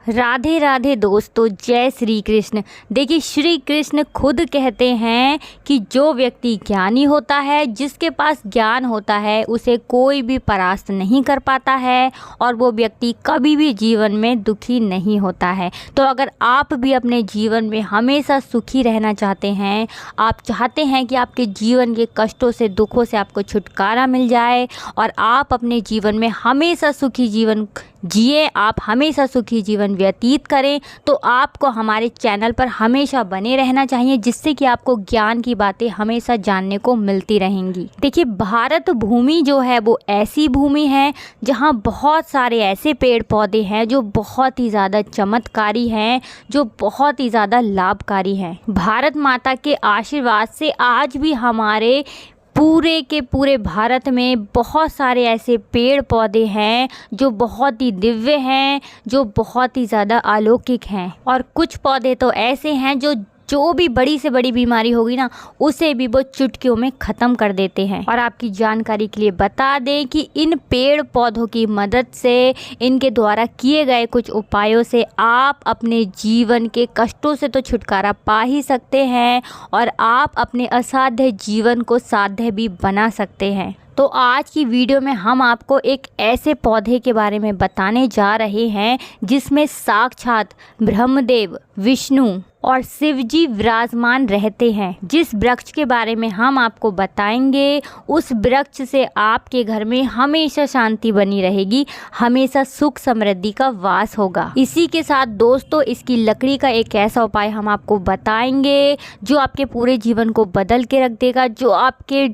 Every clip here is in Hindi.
राधे राधे दोस्तों, जय श्री कृष्ण। देखिए, श्री कृष्ण खुद कहते हैं कि जो व्यक्ति ज्ञानी होता है, जिसके पास ज्ञान होता है, उसे कोई भी परास्त नहीं कर पाता है और वो व्यक्ति कभी भी जीवन में दुखी नहीं होता है। तो अगर आप भी अपने जीवन में हमेशा सुखी रहना चाहते हैं, आप चाहते हैं कि आपके जीवन के कष्टों से, दुखों से आपको छुटकारा मिल जाए और आप अपने जीवन में हमेशा सुखी जीवन जिए, आप हमेशा सुखी जीवन व्यतीत करें, तो आपको हमारे चैनल पर हमेशा बने रहना चाहिए, जिससे कि आपको ज्ञान की बातें हमेशा जानने को मिलती रहेंगी। देखिए, भारत भूमि जो है वो ऐसी भूमि है जहाँ बहुत सारे ऐसे पेड़ पौधे हैं जो बहुत ही ज़्यादा चमत्कारी हैं, जो बहुत ही ज़्यादा लाभकारी हैं। भारत माता के आशीर्वाद से आज भी हमारे पूरे के पूरे भारत में बहुत सारे ऐसे पेड़ पौधे हैं जो बहुत ही दिव्य हैं, जो बहुत ही ज़्यादा अलौकिक हैं। और कुछ पौधे तो ऐसे हैं जो भी बड़ी से बड़ी बीमारी होगी ना, उसे भी वो चुटकियों में ख़त्म कर देते हैं। और आपकी जानकारी के लिए बता दें कि इन पेड़ पौधों की मदद से, इनके द्वारा किए गए कुछ उपायों से आप अपने जीवन के कष्टों से तो छुटकारा पा ही सकते हैं और आप अपने असाध्य जीवन को साध्य भी बना सकते हैं। तो आज की वीडियो में हम आपको एक ऐसे पौधे के बारे में बताने जा रहे हैं जिसमें साक्षात ब्रह्मदेव, विष्णु और शिव जी विराजमान रहते हैं। जिस वृक्ष के बारे में हम आपको बताएंगे, उस वृक्ष से आपके घर में हमेशा शांति बनी रहेगी, हमेशा सुख समृद्धि का वास होगा। इसी के साथ दोस्तों, इसकी लकड़ी का एक ऐसा उपाय हम आपको बताएंगे जो आपके पूरे जीवन को बदल के रख देगा, जो आपके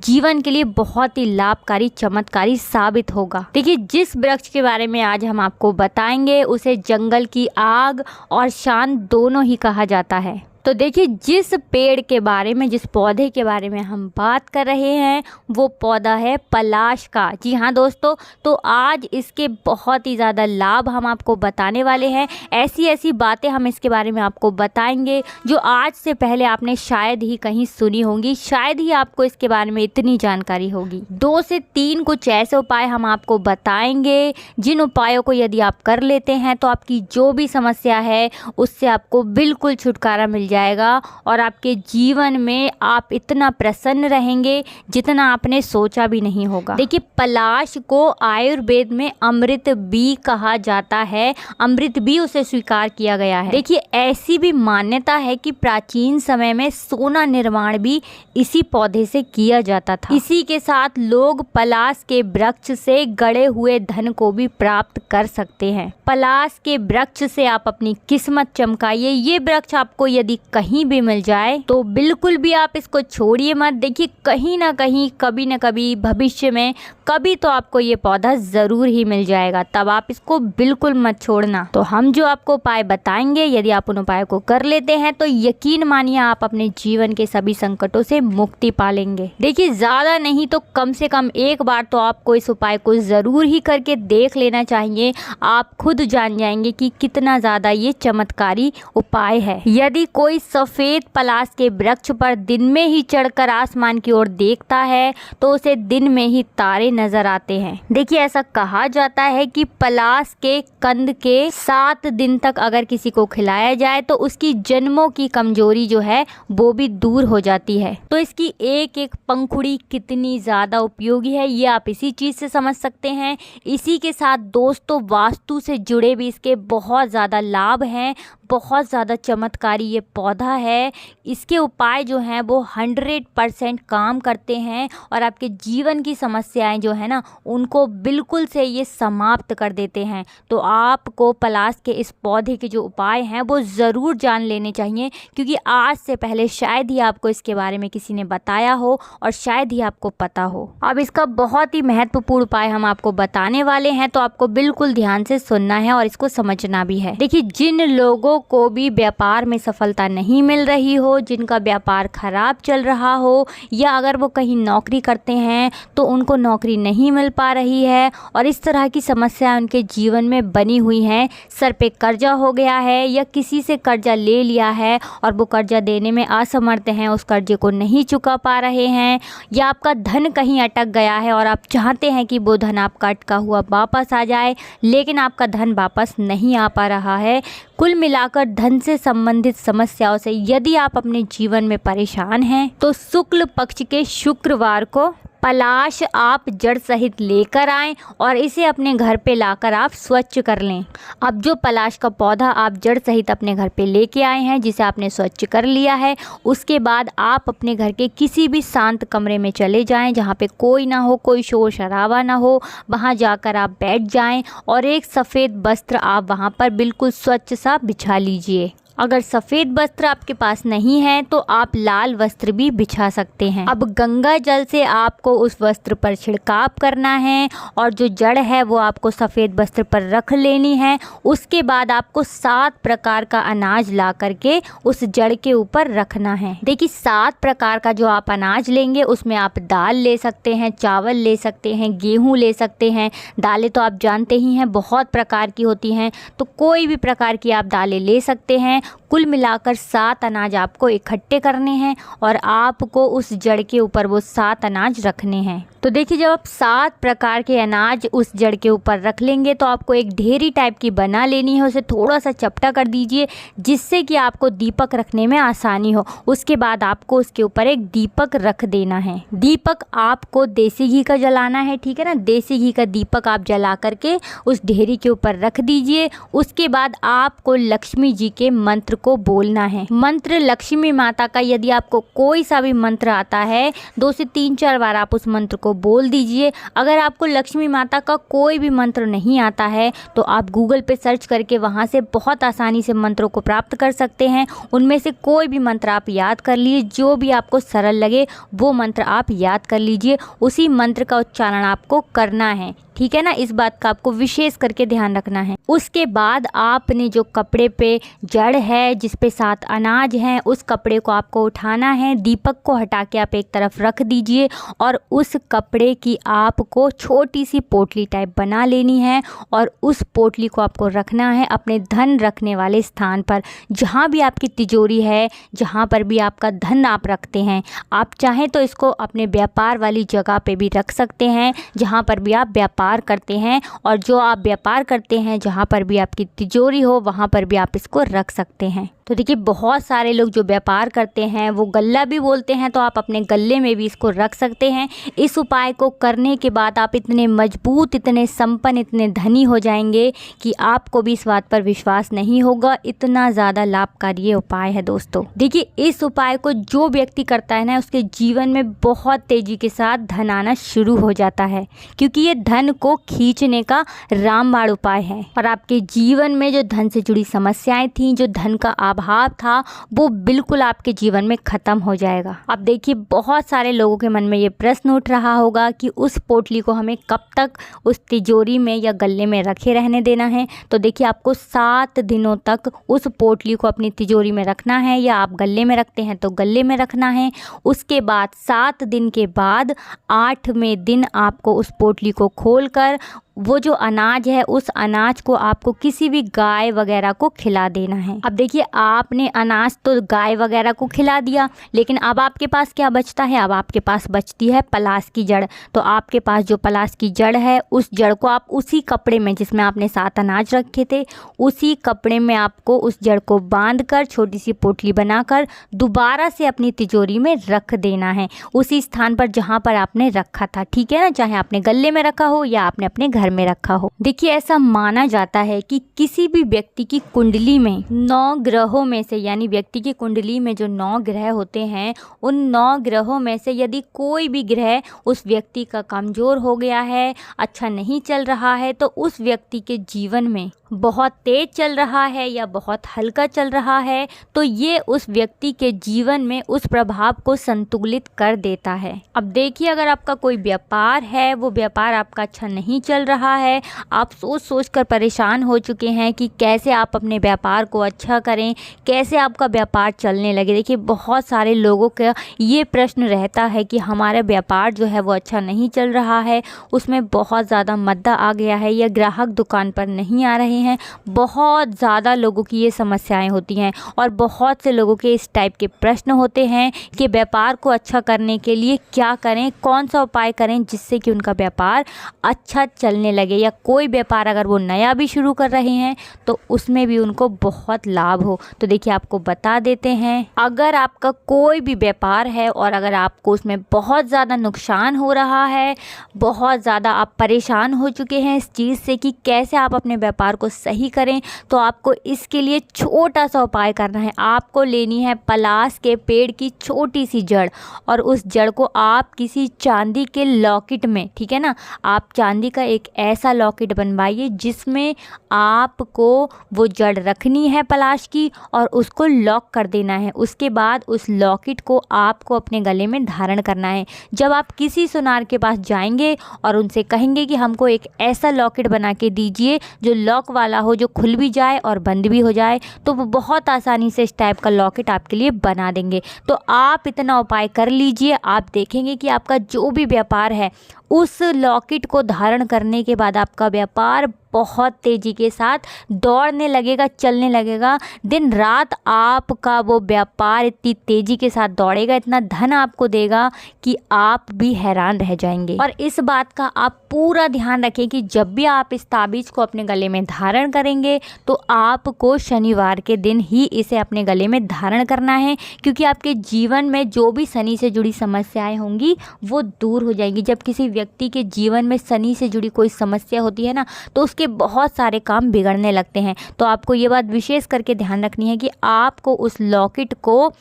जीवन के लिए बहुत ही लाभकारी, चमत्कारी साबित होगा। देखिए, जिस वृक्ष के बारे में आज हम आपको बताएंगे उसे जंगल की आग और शान दोनों ही कहा जाता है। तो देखिए, जिस पेड़ के बारे में, जिस पौधे के बारे में हम बात कर रहे हैं, वो पौधा है पलाश का। जी हाँ दोस्तों, तो आज इसके बहुत ही ज़्यादा लाभ हम आपको बताने वाले हैं। ऐसी ऐसी बातें हम इसके बारे में आपको बताएंगे जो आज से पहले आपने शायद ही कहीं सुनी होंगी, शायद ही आपको इसके बारे में इतनी जानकारी होगी। 2 से 3 कुछ ऐसे उपाय हम आपको बताएंगे, जिन उपायों को यदि आप कर लेते हैं तो आपकी जो भी समस्या है उससे आपको बिल्कुल छुटकारा मिल जाएगा और आपके जीवन में आप इतना प्रसन्न रहेंगे जितना आपने सोचा भी नहीं होगा। देखिए, पलाश को आयुर्वेद में अमृत भी कहा जाता है, अमृत भी उसे स्वीकार किया गया है। देखिए, ऐसी भी मान्यता है कि प्राचीन समय में सोना निर्माण भी इसी पौधे से किया जाता था। इसी के साथ लोग पलाश के वृक्ष से गड़े हुए धन को भी प्राप्त कर सकते हैं। पलाश के वृक्ष से आप अपनी किस्मत चमकाइए। ये वृक्ष आपको यदि कहीं भी मिल जाए तो बिल्कुल भी आप इसको छोड़िए मत। देखिए, कहीं ना कहीं, कभी ना कभी भविष्य में कभी तो आपको ये पौधा ज़रूर ही मिल जाएगा, तब आप इसको बिल्कुल मत छोड़ना। तो हम जो आपको उपाय बताएंगे, यदि आप उन उपायों को कर लेते हैं तो यकीन मानिए आप अपने जीवन के सभी संकटों से मुक्ति पा लेंगे। देखिए, ज़्यादा नहीं तो कम से कम एक बार तो आपको इस उपाय को ज़रूर ही करके देख लेना चाहिए। आप खुद जान जाएंगे कि कितना ज़्यादा ये चमत्कारी उपाय है। यदि कोई सफ़ेद पलाश के वृक्ष पर दिन में ही चढ़कर आसमान की ओर देखता है तो उसे दिन में ही तारे नजर आते हैं। देखिए, ऐसा कहा जाता है कि पलाश के कंद के 7 दिन तक अगर किसी को खिलाया जाए तो उसकी जन्मों की कमजोरी जो है वो भी दूर हो जाती है। तो इसकी एक एक पंखुड़ी कितनी ज़्यादा उपयोगी है, ये आप इसी चीज़ से समझ सकते हैं। इसी के साथ दोस्तों, वास्तु से जुड़े भी इसके बहुत ज़्यादा लाभ हैं, बहुत ज़्यादा चमत्कारी ये पौधा है। इसके उपाय जो हैं वो 100% काम करते हैं और आपके जीवन की समस्याएं जो है ना, उनको बिल्कुल से ये समाप्त कर देते हैं। तो आपको पलाश के इस पौधे के जो उपाय हैं वो ज़रूर जान लेने चाहिए, क्योंकि आज से पहले शायद ही आपको इसके बारे में किसी ने बताया हो और शायद ही आपको पता हो। अब इसका बहुत ही महत्वपूर्ण उपाय हम आपको बताने वाले हैं, तो आपको बिल्कुल ध्यान से सुनना है और इसको समझना भी है। देखिए, जिन लोगों को भी व्यापार में सफलता नहीं मिल रही हो, जिनका व्यापार खराब चल रहा हो, या अगर वो कहीं नौकरी करते हैं तो उनको नौकरी नहीं मिल पा रही है और इस तरह की समस्या उनके जीवन में बनी हुई हैं। सर पे कर्जा हो गया है या किसी से कर्जा ले लिया है और वो कर्जा देने में असमर्थ हैं, उस कर्जे को नहीं चुका पा रहे हैं, या आपका धन कहीं अटक गया है और आप चाहते हैं कि वो धन आपका अटका हुआ वापस आ जाए, लेकिन आपका धन वापस नहीं आ पा रहा है। कुल मिलाकर धन से संबंधित समस्याओं से यदि आप अपने जीवन में परेशान हैं तो शुक्ल पक्ष के शुक्रवार को पलाश आप जड़ सहित लेकर आएं और इसे अपने घर पे लाकर आप स्वच्छ कर लें। अब जो पलाश का पौधा आप जड़ सहित अपने घर पे लेके आए हैं, जिसे आपने स्वच्छ कर लिया है, उसके बाद आप अपने घर के किसी भी शांत कमरे में चले जाएं जहाँ पे कोई ना हो, कोई शोर शराबा ना हो। वहाँ जाकर आप बैठ जाएं और एक सफ़ेद वस्त्र आप वहाँ पर बिल्कुल स्वच्छ सा बिछा लीजिए। अगर सफ़ेद वस्त्र आपके पास नहीं है तो आप लाल वस्त्र भी बिछा सकते हैं। अब गंगा जल से आपको उस वस्त्र पर छिड़काव करना है और जो जड़ है वो आपको सफ़ेद वस्त्र पर रख लेनी है। उसके बाद आपको 7 प्रकार का अनाज ला करके उस जड़ के ऊपर रखना है। देखिए 7 प्रकार का जो आप अनाज लेंगे उसमें आप दाल ले सकते हैं, चावल ले सकते हैं, गेहूँ ले सकते हैं। दालें तो आप जानते ही हैं बहुत प्रकार की होती हैं, तो कोई भी प्रकार की आप दालें ले सकते हैं। कुल मिलाकर 7 अनाज आपको इकट्ठे करने हैं और आपको उस जड़ के ऊपर वो 7 अनाज रखने हैं। तो देखिए जब आप 7 प्रकार के अनाज उस जड़ के ऊपर रख लेंगे तो आपको एक ढेरी टाइप की बना लेनी है। उसे थोड़ा सा चपटा कर दीजिए जिससे कि आपको दीपक रखने में आसानी हो। उसके बाद आपको उसके ऊपर एक दीपक रख देना है। दीपक आपको देसी घी का जलाना है, ठीक है ना। देसी घी का दीपक आप जला करके उस ढेरी के ऊपर रख दीजिए। उसके बाद आपको लक्ष्मी जी के मंत्र को बोलना है। मंत्र लक्ष्मी माता का यदि आपको कोई सा भी मंत्र आता है 2 से 3-4 बार आप उस मंत्र को बोल दीजिए। अगर आपको लक्ष्मी माता का कोई भी मंत्र नहीं आता है तो आप गूगल पे सर्च करके वहाँ से बहुत आसानी से मंत्रों को प्राप्त कर सकते हैं। उनमें से कोई भी मंत्र आप याद कर लीजिए, जो भी आपको सरल लगे वो मंत्र आप याद कर लीजिए। उसी मंत्र का उच्चारण आपको करना है, ठीक है ना। इस बात का आपको विशेष करके ध्यान रखना है। उसके बाद आपने जो कपड़े पे जड़ है जिस पे 7 अनाज हैं उस कपड़े को आपको उठाना है। दीपक को हटा के आप एक तरफ रख दीजिए और उस कपड़े की आपको छोटी सी पोटली टाइप बना लेनी है और उस पोटली को आपको रखना है अपने धन रखने वाले स्थान पर। जहाँ भी आपकी तिजोरी है, जहाँ पर भी आपका धन आप रखते हैं, आप चाहें तो इसको अपने व्यापार वाली जगह पे भी रख सकते हैं जहाँ पर भी आप व्यापार करते हैं, और जो आप व्यापार करते हैं जहाँ पर भी आपकी तिजोरी हो वहाँ पर भी आप इसको रख सकते हैं। तो देखिए बहुत सारे लोग जो व्यापार करते हैं वो गल्ला भी बोलते हैं, तो आप अपने गल्ले में भी इसको रख सकते हैं। इस उपाय को करने के बाद आप इतने मजबूत, इतने संपन्न, इतने धनी हो जाएंगे कि आपको भी इस बात पर विश्वास नहीं होगा। इतना ज़्यादा लाभकारी ये उपाय है दोस्तों। देखिए इस उपाय को जो व्यक्ति करता है ना उसके जीवन में बहुत तेज़ी के साथ धन आना शुरू हो जाता है, क्योंकि ये धन को खींचने का रामबाण उपाय है। और आपके जीवन में जो धन से जुड़ी समस्याएं थी, जो धन का अभाव था, वो बिल्कुल आपके जीवन में खत्म हो जाएगा। अब देखिए बहुत सारे लोगों के मन में ये प्रश्न उठ रहा होगा कि उस पोटली को हमें कब तक उस तिजोरी में या गल्ले में रखे रहने देना है। तो देखिए आपको 7 दिनों तक उस पोटली को अपनी तिजोरी में रखना है, या आप गल्ले में रखते हैं तो गल्ले में रखना है। उसके बाद 7 दिन के बाद 8वें दिन आपको उस पोटली को खोलकर वो जो अनाज है उस अनाज को आपको किसी भी गाय वगैरह को खिला देना है। अब देखिए आपने अनाज तो गाय वगैरह को खिला दिया, लेकिन अब आपके पास क्या बचता है? अब आपके पास बचती है पलाश की जड़। तो आपके पास जो पलाश की जड़ है उस जड़ को आप उसी कपड़े में जिसमें आपने 7 अनाज रखे थे उसी कपड़े में आपको उस जड़ को बांध कर छोटी सी पोटली बनाकर दोबारा से अपनी तिजोरी में रख देना है, उसी स्थान पर जहाँ पर आपने रखा था, ठीक है ना। चाहे आपने गल्ले में रखा हो या आपने अपने घर में रखा हो। देखिए ऐसा माना जाता है कि किसी भी व्यक्ति की कुंडली में 9 ग्रहों में से, यानी व्यक्ति की कुंडली में जो 9 ग्रह होते हैं उन 9 ग्रहों में से यदि कोई भी ग्रह उस व्यक्ति का कमजोर हो गया है, अच्छा नहीं चल रहा है, तो उस व्यक्ति के जीवन में बहुत तेज चल रहा है या बहुत हल्का चल रहा है, तो ये उस व्यक्ति के जीवन में उस प्रभाव को संतुलित कर देता है। अब देखिए, अगर आपका कोई व्यापार है, वो व्यापार आपका अच्छा नहीं चल रहा है, आप सोच सोच कर परेशान हो चुके हैं कि कैसे आप अपने व्यापार को अच्छा करें, कैसे आपका व्यापार चलने लगे। देखिए, बहुत सारे लोगों का ये प्रश्न रहता है कि हमारा व्यापार जो है वो अच्छा नहीं चल रहा है, उसमें बहुत ज़्यादा मद्दा आ गया है या ग्राहक दुकान पर नहीं आ रहे हैं। बहुत ज़्यादा लोगों की ये समस्याएं होती हैं और बहुत से लोगों के इस टाइप के प्रश्न होते हैं कि व्यापार को अच्छा करने के लिए क्या करें, कौन सा उपाय करें जिससे कि उनका व्यापार अच्छा चलने लगे, या कोई व्यापार अगर वो नया भी शुरू कर रहे हैं तो उसमें भी उनको बहुत लाभ हो। तो देखिए, आपको बता देते हैं, अगर आपका कोई भी व्यापार है और अगर आपको उसमें बहुत ज़्यादा नुकसान हो रहा है, बहुत ज़्यादा आप परेशान हो चुके हैं इस चीज़ से कि कैसे आप अपने व्यापार को सही करें, तो आपको इसके लिए छोटा सा उपाय करना है। आपको लेनी है पलाश के पेड़ की छोटी सी जड़, और उस जड़ को आप किसी चांदी के लॉकेट में, ठीक है ना, आप चांदी का एक ऐसा लॉकेट बनवाइए जिसमें आपको वो जड़ रखनी है पलाश की और उसको लॉक कर देना है। उसके बाद उस लॉकेट को आपको अपने गले में धारण करना है। जब आप किसी सुनार के पास जाएंगे और उनसे कहेंगे कि हमको एक ऐसा लॉकेट बना के दीजिए जो लॉक वाला हो, जो खुल भी जाए और बंद भी हो जाए, तो वो बहुत आसानी से इस टाइप का लॉकेट आपके लिए बना देंगे। तो आप इतना उपाय कर लीजिए, आप देखेंगे कि आपका जो भी व्यापार है, उस लॉकेट को धारण करने के बाद आपका व्यापार बहुत तेज़ी के साथ दौड़ने लगेगा, चलने लगेगा। दिन रात आपका वो व्यापार इतनी तेज़ी के साथ दौड़ेगा, इतना धन आपको देगा कि आप भी हैरान रह जाएंगे। और इस बात का आप पूरा ध्यान रखें कि जब भी आप इस ताबीज़ को अपने गले में धारण करेंगे तो आपको शनिवार के दिन ही इसे अपने गले में धारण करना है, क्योंकि आपके जीवन में जो भी शनि से जुड़ी समस्याएं होंगी वो दूर हो जाएंगी। जब किसी व्यक्ति के जीवन में शनि से जुड़ी कोई समस्या होती है ना, तो उसके बहुत सारे काम बिगड़ने लगते हैं। तो आपको ये बात विशेष करके ध्यान रखनी है कि आपको उस लॉकेट को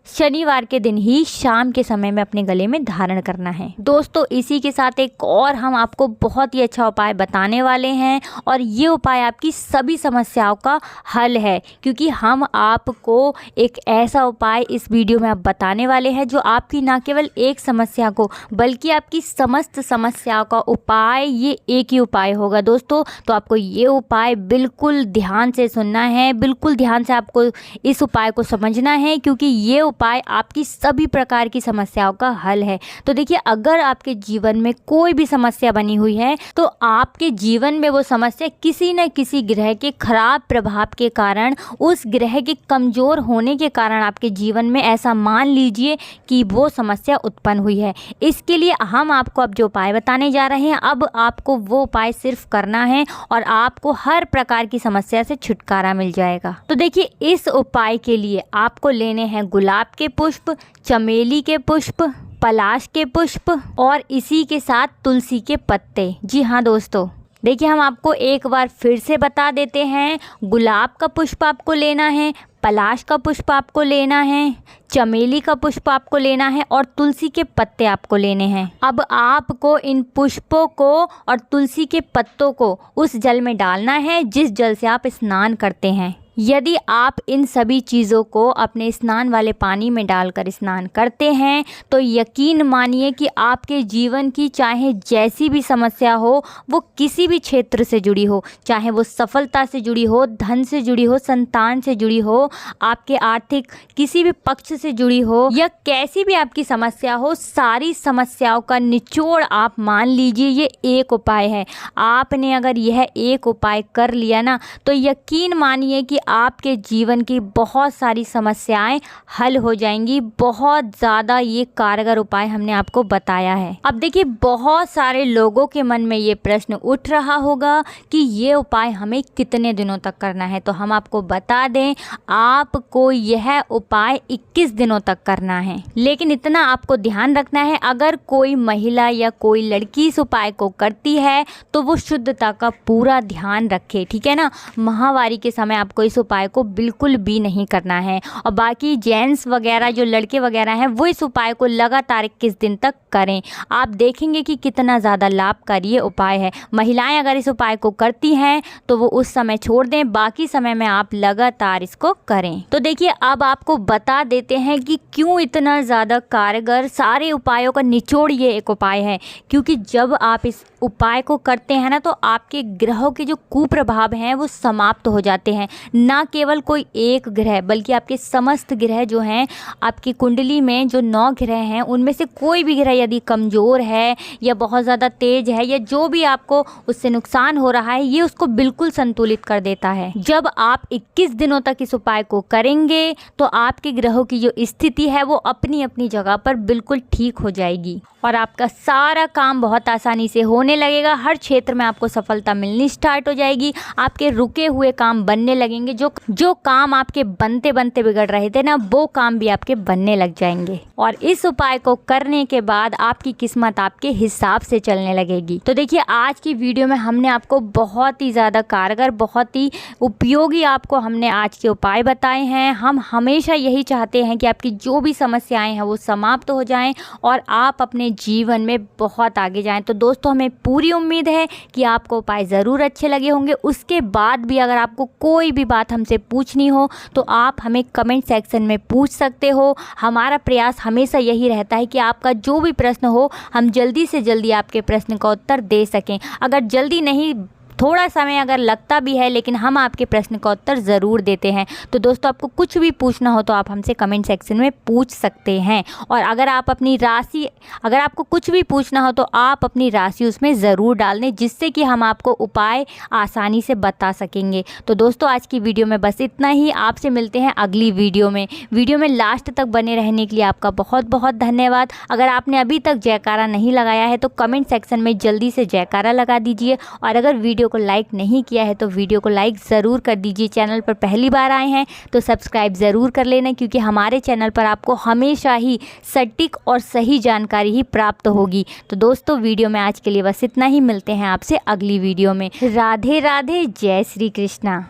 शनिवार के दिन ही शाम के समय में अपने गले में धारण करना है। दोस्तों, इसी के साथ एक और हम आपको बहुत ही अच्छा उपाय बताने वाले हैं, और ये उपाय आपकी सभी समस्याओं का हल है, क्योंकि हम आपको एक ऐसा उपाय इस वीडियो में आप बताने वाले हैं जो आपकी ना केवल एक समस्या को बल्कि आपकी समस्त समस्याओं का उपाय, ये एक ही उपाय होगा दोस्तों। तो आपको ये उपाय बिल्कुल ध्यान से सुनना है, बिल्कुल ध्यान से आपको इस उपाय को समझना है, क्योंकि ये उपाय आपकी सभी प्रकार की समस्याओं का हल है। तो देखिए, अगर आपके जीवन में कोई भी समस्या बनी हुई है तो आपके जीवन में वो समस्या किसी न किसी ग्रह के खराब प्रभाव के कारण, उस ग्रह के कमज़ोर होने के कारण आपके जीवन में ऐसा मान लीजिए कि वो समस्या उत्पन्न हुई है। इसके लिए हम आपको अब जो उपाय बताने जा रहे हैं, अब आपको वो उपाय सिर्फ करना है और आपको हर प्रकार की समस्या से छुटकारा मिल जाएगा। तो देखिए, इस उपाय के लिए आपको लेने हैं गुलाब के पुष्प, चमेली के पुष्प, पलाश के पुष्प और इसी के साथ तुलसी के पत्ते। जी हाँ दोस्तों, देखिए, हम आपको एक बार फिर से बता देते हैं। गुलाब का पुष्प आपको लेना है, पलाश का पुष्प आपको लेना है, चमेली का पुष्प आपको लेना है और तुलसी के पत्ते आपको लेने हैं। अब आपको इन पुष्पों को और तुलसी के पत्तों को उस जल में डालना है जिस जल से आप स्नान करते हैं। यदि आप इन सभी चीज़ों को अपने स्नान वाले पानी में डालकर स्नान करते हैं तो यकीन मानिए कि आपके जीवन की चाहे जैसी भी समस्या हो, वो किसी भी क्षेत्र से जुड़ी हो, चाहे वो सफलता से जुड़ी हो, धन से जुड़ी हो, संतान से जुड़ी हो, आपके आर्थिक किसी भी पक्ष से जुड़ी हो, या कैसी भी आपकी समस्या हो, सारी समस्याओं का निचोड़ आप मान लीजिए ये एक उपाय है। आपने अगर यह एक उपाय कर लिया ना, तो यकीन मानिए कि आपके जीवन की बहुत सारी समस्याएं हल हो जाएंगी। बहुत ज़्यादा ये कारगर उपाय हमने आपको बताया है। अब देखिए, बहुत सारे लोगों के मन में ये प्रश्न उठ रहा होगा कि ये उपाय हमें कितने दिनों तक करना है। तो हम आपको बता दें, आपको यह उपाय 21 दिनों तक करना है। लेकिन इतना आपको ध्यान रखना है, अगर कोई महिला या कोई लड़की इस उपाय को करती है तो वो शुद्धता का पूरा ध्यान रखे, ठीक है ना। माहवारी के समय आपको इस इस उपाय को बिल्कुल भी नहीं करना है। और बाकी जेंट्स वगैरह जो लड़के वगैरह हैं वो इस उपाय को लगातार 21 दिन तक करें। आप देखेंगे कि कितना ज़्यादा लाभकारी ये उपाय है। महिलाएं अगर इस उपाय को करती हैं तो वो उस समय छोड़ दें, बाकी समय में आप लगातार इसको करें। तो देखिए अब आपको बता देते हैं कि क्यों इतना ज़्यादा कारगर, सारे उपायों का निचोड़ ये एक उपाय है। क्योंकि जब आप इस उपाय को करते हैं ना तो आपके ग्रहों के जो कुप्रभाव हैं वो समाप्त हो जाते हैं। ना केवल कोई एक ग्रह बल्कि आपके समस्त ग्रह जो हैं, आपकी कुंडली में जो 9 ग्रह हैं उनमें से कोई भी ग्रह यदि कमज़ोर है या बहुत ज़्यादा तेज है या जो भी आपको उससे नुकसान हो रहा है, ये उसको बिल्कुल संतुलित कर देता है। जब आप 21 दिनों तक इस उपाय को करेंगे तो आपके ग्रहों की जो स्थिति है वो अपनी अपनी जगह पर बिल्कुल ठीक हो जाएगी और आपका सारा काम बहुत आसानी से होने लगेगा। हर क्षेत्र में आपको सफलता मिलनी स्टार्ट हो जाएगी। आपके रुके हुए काम बनने लगेंगे। जो काम आपके बनते बनते बिगड़ रहे थे ना, वो काम भी आपके बनने लग जाएंगे। और इस उपाय को करने के बाद आपकी किस्मत आपके हिसाब से चलने लगेगी। तो देखिए आज की वीडियो में हमने आपको बहुत ही ज़्यादा कारगर, बहुत ही उपयोगी आपको हमने आज के उपाय बताए हैं। हम हमेशा यही चाहते हैं कि आपकी जो भी समस्याएं हैं वो समाप्त हो जाएं और आप अपने जीवन में बहुत आगे जाएं। तो दोस्तों हमें पूरी उम्मीद है कि आपको उपाय ज़रूर अच्छे लगे होंगे। उसके बाद भी अगर आपको कोई भी बात हमसे पूछनी हो तो आप हमें कमेंट सेक्शन में पूछ सकते हो। हमारा प्रयास हमेशा यही रहता है कि आपका जो भी प्रश्न हो हम जल्दी से जल्दी आपके प्रश्न का उत्तर दे सकें। अगर जल्दी नहीं, थोड़ा समय अगर लगता भी है, लेकिन हम आपके प्रश्न का उत्तर ज़रूर देते हैं। तो दोस्तों आपको कुछ भी पूछना हो तो आप हमसे कमेंट सेक्शन में पूछ सकते हैं। और अगर आपको कुछ भी पूछना हो तो आप अपनी राशि उसमें ज़रूर डाल दें, जिससे कि हम आपको उपाय आसानी से बता सकेंगे। तो दोस्तों आज की वीडियो में बस इतना ही। आपसे मिलते हैं अगली वीडियो में लास्ट तक बने रहने के लिए आपका बहुत बहुत धन्यवाद। अगर आपने अभी तक जयकारा नहीं लगाया है तो कमेंट सेक्शन में जल्दी से जयकारा लगा दीजिए। और अगर वीडियो को लाइक नहीं किया है तो वीडियो को लाइक ज़रूर कर दीजिए। चैनल पर पहली बार आए हैं तो सब्सक्राइब ज़रूर कर लेना, क्योंकि हमारे चैनल पर आपको हमेशा ही सटीक और सही जानकारी ही प्राप्त होगी। तो दोस्तों वीडियो में आज के लिए बस इतना ही। मिलते हैं आपसे अगली वीडियो में। राधे राधे, जय श्री कृष्णा।